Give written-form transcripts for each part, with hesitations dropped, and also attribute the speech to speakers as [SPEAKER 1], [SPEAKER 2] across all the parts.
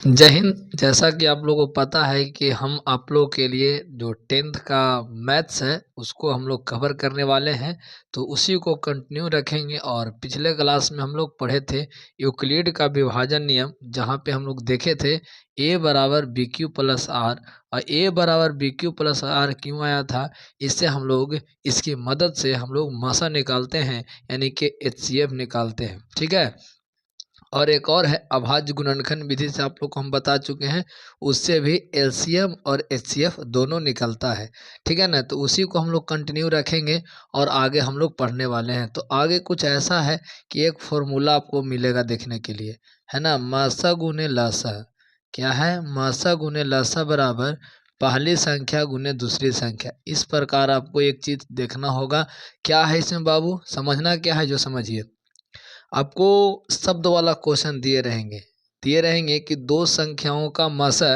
[SPEAKER 1] जय हिंद। जैसा कि आप लोगों को पता है कि हम आप लोगों के लिए जो 10th का मैथ्स है उसको हम लोग कवर करने वाले हैं, तो उसी को कंटिन्यू रखेंगे। और पिछले क्लास में हम लोग पढ़े थे यूक्लिड का विभाजन नियम, जहाँ पे हम लोग देखे थे a बराबर बी क्यू प्लस आर। और a बराबर बी क्यू प्लस आर क्यों आया था, इससे हम लोग इसकी मदद से हम लोग मासा निकालते हैं, यानी कि HCF निकालते हैं। ठीक है। और एक और है अभाज्य गुणनखंड विधि से आप लोग को हम बता चुके हैं, उससे भी एलसीएम और एचसीएफ दोनों निकलता है। ठीक है ना, तो उसी को हम लोग कंटिन्यू रखेंगे और आगे हम लोग पढ़ने वाले हैं। तो आगे कुछ ऐसा है कि एक फॉर्मूला आपको मिलेगा देखने के लिए, है ना, मासा गुने लासा। क्या है? मासा गुने लासा बराबर पहली संख्या गुने दूसरी संख्या। इस प्रकार आपको एक चीज देखना होगा। क्या है इसमें बाबू, समझना क्या है जो समझिए। आपको शब्द वाला क्वेश्चन दिए रहेंगे कि दो संख्याओं का मसा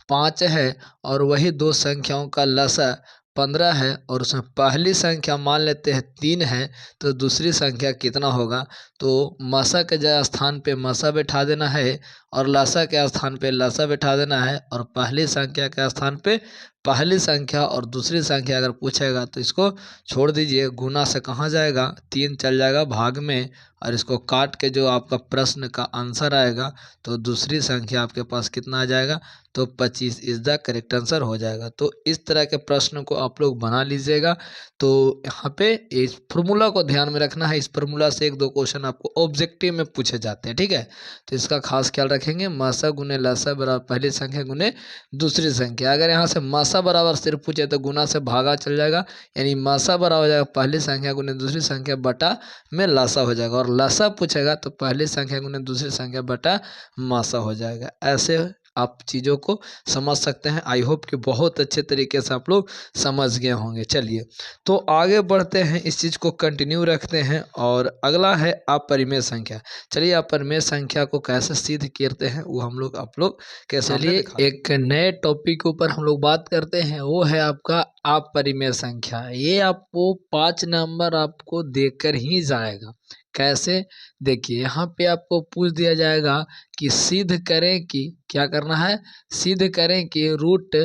[SPEAKER 1] 5 है और वही दो संख्याओं का लसा 15 है, और उसमें पहली संख्या मान लेते हैं 3 है, तो दूसरी संख्या कितना होगा। तो मसा के जगह स्थान पे मसा बैठा देना है और लसा के स्थान पे लसा बैठा देना है, और पहली संख्या के स्थान पे पहली संख्या और दूसरी संख्या अगर पूछेगा तो इसको छोड़ दीजिए, गुना से कहाँ जाएगा, 3 चल जाएगा भाग में, और इसको काट के जो आपका प्रश्न का आंसर आएगा तो दूसरी संख्या आपके पास कितना आ जाएगा, तो 25 इज द करेक्ट आंसर हो जाएगा। तो इस तरह के प्रश्न को आप लोग बना लीजिएगा। तो यहाँ पे इस फॉर्मूला को ध्यान में रखना है। इस फॉर्मूला से एक दो क्वेश्चन आपको ऑब्जेक्टिव में पूछे जाते हैं। ठीक है, तो इसका खास ख्याल रखेंगे। मासा गुने लासा बराबर पहली संख्या गुने दूसरी संख्या। अगर यहाँ से मासा बराबर सिर्फ पूछे तो गुना से भागा चल जाएगा, यानी मासा बराबर हो जाएगा पहली संख्या गुने दूसरी संख्या बटा में लासा हो जाएगा, और लासा पूछेगा तो पहली संख्या गुने दूसरी संख्या बटा मासा हो जाएगा। ऐसे आप चीज़ों को समझ सकते हैं। आई होप कि बहुत अच्छे तरीके से आप लोग समझ गए होंगे। चलिए तो आगे बढ़ते हैं, इस चीज़ को कंटिन्यू रखते हैं। और अगला है अपरिमेय संख्या। चलिए अपरिमेय संख्या को कैसे सिद्ध करते हैं वो हम लोग आप लोग के सामने दिखाते हैं। एक नए टॉपिक के ऊपर हम लोग बात करते हैं, वो है आपका अपरिमेय संख्या। ये आपको 5 नंबर आपको देकर ही जाएगा। कैसे? देखिए यहाँ पे आपको पूछ दिया जाएगा कि सिद्ध करें कि क्या करना है, सिद्ध करें कि रूट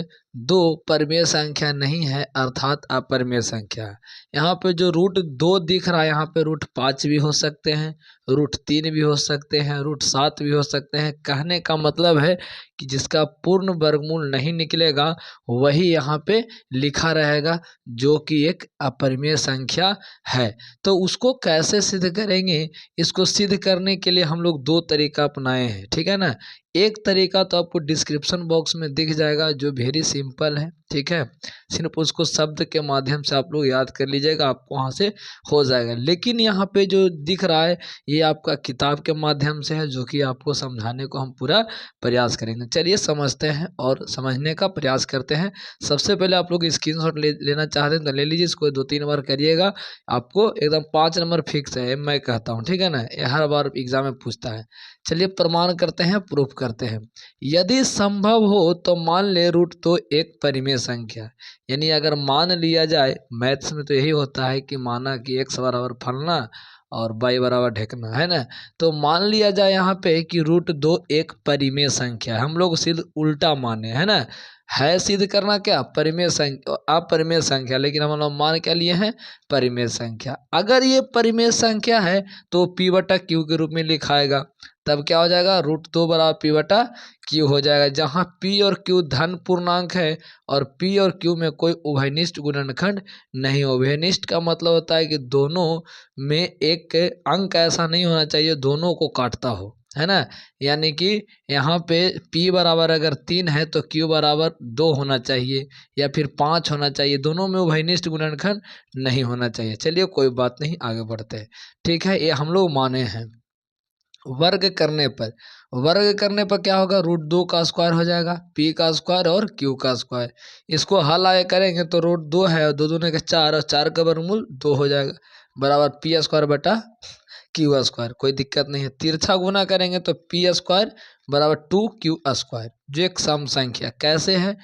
[SPEAKER 1] 2 परिमेय संख्या नहीं है, अर्थात अपरिमेय संख्या है। यहाँ पे जो रूट 2 दिख रहा है, यहाँ पे रूट 5 भी हो सकते हैं, रूट 3 भी हो सकते हैं, रूट 7 भी हो सकते हैं। कहने का मतलब है कि जिसका पूर्ण वर्गमूल नहीं निकलेगा वही यहाँ पे लिखा रहेगा, जो कि एक अपरिमेय संख्या है। तो उसको कैसे सिद्ध करेंगे, इसको सिद्ध करने के लिए हम लोग 2 तरीका अपनाए हैं। ठीक है ना, एक तरीका तो आपको डिस्क्रिप्शन बॉक्स में दिख जाएगा जो वेरी सिंपल है। ठीक है, सिर्फ उसको शब्द के माध्यम से आप लोग याद कर लीजिएगा, आपको वहाँ से हो जाएगा। लेकिन यहाँ पे जो दिख रहा है ये आपका किताब के माध्यम से है, जो कि आपको समझाने को हम पूरा प्रयास करेंगे। चलिए समझते हैं और समझने का प्रयास करते हैं। सबसे पहले आप लोग स्क्रीनशॉट लेना चाहते हैं तो ले लीजिए, इसको 2-3 बार करिएगा। आपको एकदम 5 नंबर फिक्स है, मैं कहता हूँ। ठीक है ना, ये हर बार एग्जाम में पूछता है। चलिए प्रमाण करते हैं, प्रूफ करते हैं। यदि संभव हो तो मान ले रूट तो एक परिमेय संख्या, यानी अगर मान लिया जाए, मैथ्स में तो यही होता है कि माना कि x बराबर फलना और y बराबर ढेकना, है ना। तो मान लिया जाए यहाँ पे कि रूट 2 एक परिमेय संख्या है। हम लोग सिर्फ उल्टा माने, है ना, है सिद्ध करना क्या, परिमेय संख्या अपरिमेय संख्या, लेकिन हम लोग मान क्या लिए हैं, परिमेय संख्या। अगर ये परिमेय संख्या है तो p बटा क्यू के रूप में लिखाएगा, तब क्या हो जाएगा, रूट 2 बराबर p बटा क्यू हो जाएगा, जहाँ p और q धन पूर्णांक है और p और q में कोई उभयनिष्ठ गुणनखंड नहीं। उभयनिष्ठ का मतलब होता है कि दोनों में एक अंक ऐसा नहीं होना चाहिए दोनों को काटता हो, है ना। यानी कि यहाँ पे p बराबर अगर 3 है तो q बराबर 2 होना चाहिए या फिर 5 होना चाहिए, दोनों में उभयनिष्ठ गुणनखंड नहीं होना चाहिए। चलिए कोई बात नहीं, आगे बढ़ते हैं। ठीक है, ये हम लोग माने हैं। वर्ग करने पर क्या होगा, रूट 2 का स्क्वायर हो जाएगा, p का स्क्वायर और q का स्क्वायर। इसको हल आगे करेंगे तो रूट 2 है और 2 दूने का 4 और 4 का वर्गमूल 2 हो जाएगा, बराबर p स्क्वायर बटा q स्क्वायर। कोई दिक्कत नहीं है। तिरछा गुना करेंगे तो p स्क्वायर बराबर 2q स्क्वायर, जो एक सम संख्या। कैसे है,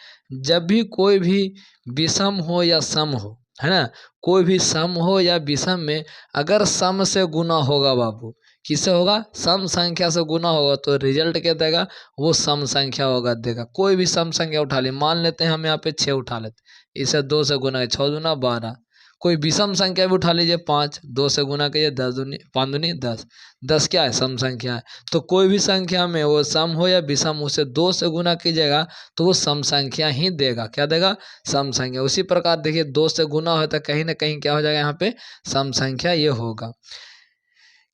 [SPEAKER 1] जब भी कोई भी विषम हो या सम हो, है ना, कोई भी सम हो या विषम में अगर सम से गुना होगा बाबू, किससे होगा? सम संख्या से गुना होगा तो रिजल्ट क्या देगा? वो सम संख्या होगा देगा। कोई भी सम संख्या उठा ले, मान लेते हैं हम यहाँ पे 6 उठा लेते, इसे 2 से गुना, 6 दूना 12। कोई विषम संख्या भी उठा लीजिए 5, 2 से गुना कीजिए 10 दूनी 5 दूनी 10, 10 क्या है? सम संख्या है। तो कोई भी संख्या में वो सम हो या विषम, उसे 2 से गुना कीजिएगा तो वो सम संख्या ही देगा। क्या देगा? सम संख्या। उसी प्रकार देखिए 2 से गुना होता है, कहीं ना कहीं क्या हो जाएगा यहाँ पे? सम संख्या ये होगा।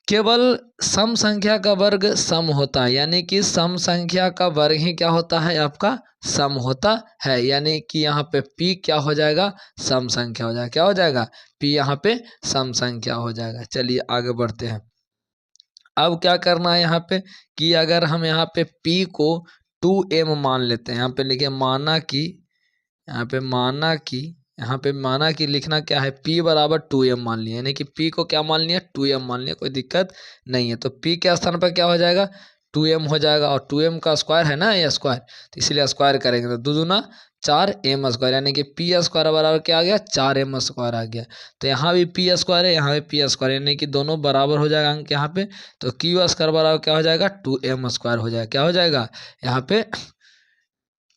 [SPEAKER 1] केवल सम संख्या का वर्ग सम होता है, यानी कि सम संख्या का वर्ग ही क्या होता है? आपका सम होता है। यानी कि यहाँ पे p क्या हो जाएगा? सम संख्या हो जाएगा। क्या हो जाएगा? p यहाँ पे सम संख्या हो जाएगा। चलिए आगे बढ़ते हैं। अब क्या करना है यहाँ पे कि अगर हम यहाँ पे p को 2m मान लेते हैं, यहाँ पे लिखे माना कि, यहाँ पे माना कि, यहाँ पे माना कि लिखना क्या है? p बराबर 2m मान लिया, यानी कि p को क्या मान लिया? 2m मान लिया, कोई दिक्कत नहीं है। तो p के स्थान पर क्या हो जाएगा? 2m हो जाएगा, और 2m का स्क्वायर है ना ये स्क्वायर, तो इसीलिए स्क्वायर करेंगे तो 2 दूना 4m स्क्वायर, यानी कि p स्क्वायर बराबर क्या आ गया? 4m स्क्वायर आ गया। तो यहाँ भी p स्क्वायर है, यहाँ भी p स्क्वायर, यानी कि दोनों बराबर हो जाएगा अंक यहाँ पे। तो q स्क्वायर बराबर क्या हो जाएगा? 2m स्क्वायर हो जाएगा। क्या हो जाएगा? यहाँ पे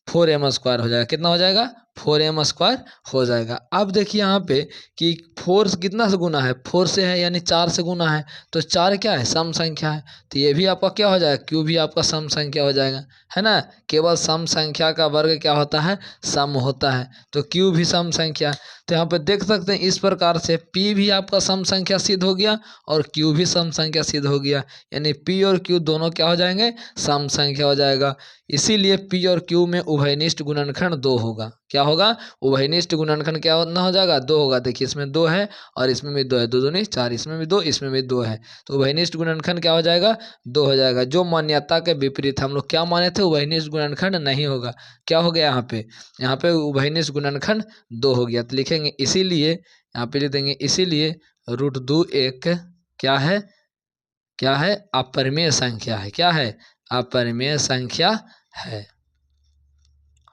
[SPEAKER 1] 4m स्क्वायर हो जाएगा। कितना हो जाएगा? 4m स्क्वायर हो जाएगा। अब देखिए यहाँ पे कि 4 से कितना से गुना है? 4 से है, यानी 4 से गुना है, तो 4 क्या है? सम संख्या है। तो ये भी आपका क्या हो जाएगा? q भी आपका सम संख्या हो जाएगा, है ना। केवल सम संख्या का वर्ग क्या होता है? सम होता है। तो q भी सम संख्या। तो यहाँ पे देख सकते हैं इस प्रकार से p भी आपका सम संख्या सिद्ध हो गया और q भी सम संख्या सिद्ध हो गया, यानी p और q दोनों क्या हो जाएंगे? सम संख्या हो जाएगा। इसीलिए p और q में उभयनिष्ठ गुणनखंड 2 होगा। क्या होगा? उभयनिष्ठ गुणनखंड क्या होना हो जाएगा? 2 होगा। देखिए इसमें 2 है और इसमें भी 2 है, 2 दूनी 4, इसमें भी 2, इसमें भी 2 है, तो उभयनिष्ठ गुणनखंड क्या हो जाएगा? 2 हो जाएगा। जो मान्यता के विपरीत हम लोग क्या माने थे? उभयनिष्ठ गुणनखंड नहीं होगा। क्या हो गया यहाँ पे? यहाँ पे उभयनिष्ठ गुणनखंड 2 हो गया। तो लिखेंगे इसीलिए, यहाँ पे लिख देंगे इसीलिए √2 एक क्या है? क्या है? अपरिमेय संख्या है। क्या है? अपरिमेय संख्या है।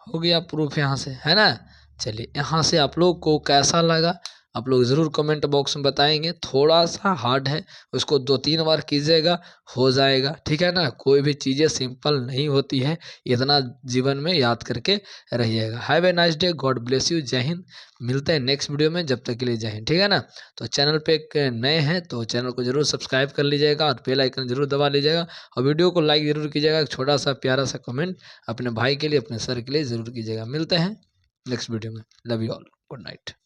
[SPEAKER 1] हो गया प्रूफ यहाँ से, है ना। चलिए यहाँ से आप लोग को कैसा लगा आप लोग ज़रूर कमेंट बॉक्स में बताएंगे। थोड़ा सा हार्ड है, उसको 2-3 बार कीजिएगा, हो जाएगा, ठीक है ना। कोई भी चीज़ें सिंपल नहीं होती है, इतना जीवन में याद करके रहिएगा। Have a nice day, God bless you, जय हिंद। मिलते हैं नेक्स्ट वीडियो में, जब तक के लिए जय हिंद, ठीक है ना। तो चैनल पे एक नए हैं तो चैनल को जरूर सब्सक्राइब कर लीजिएगा और बेल आइकन जरूर दबा लीजिएगा, और वीडियो को लाइक जरूर कीजिएगा। एक छोटा सा प्यारा सा कमेंट अपने भाई के लिए, अपने सर के लिए जरूर कीजिएगा। मिलते हैं नेक्स्ट वीडियो में। Love you all, good night.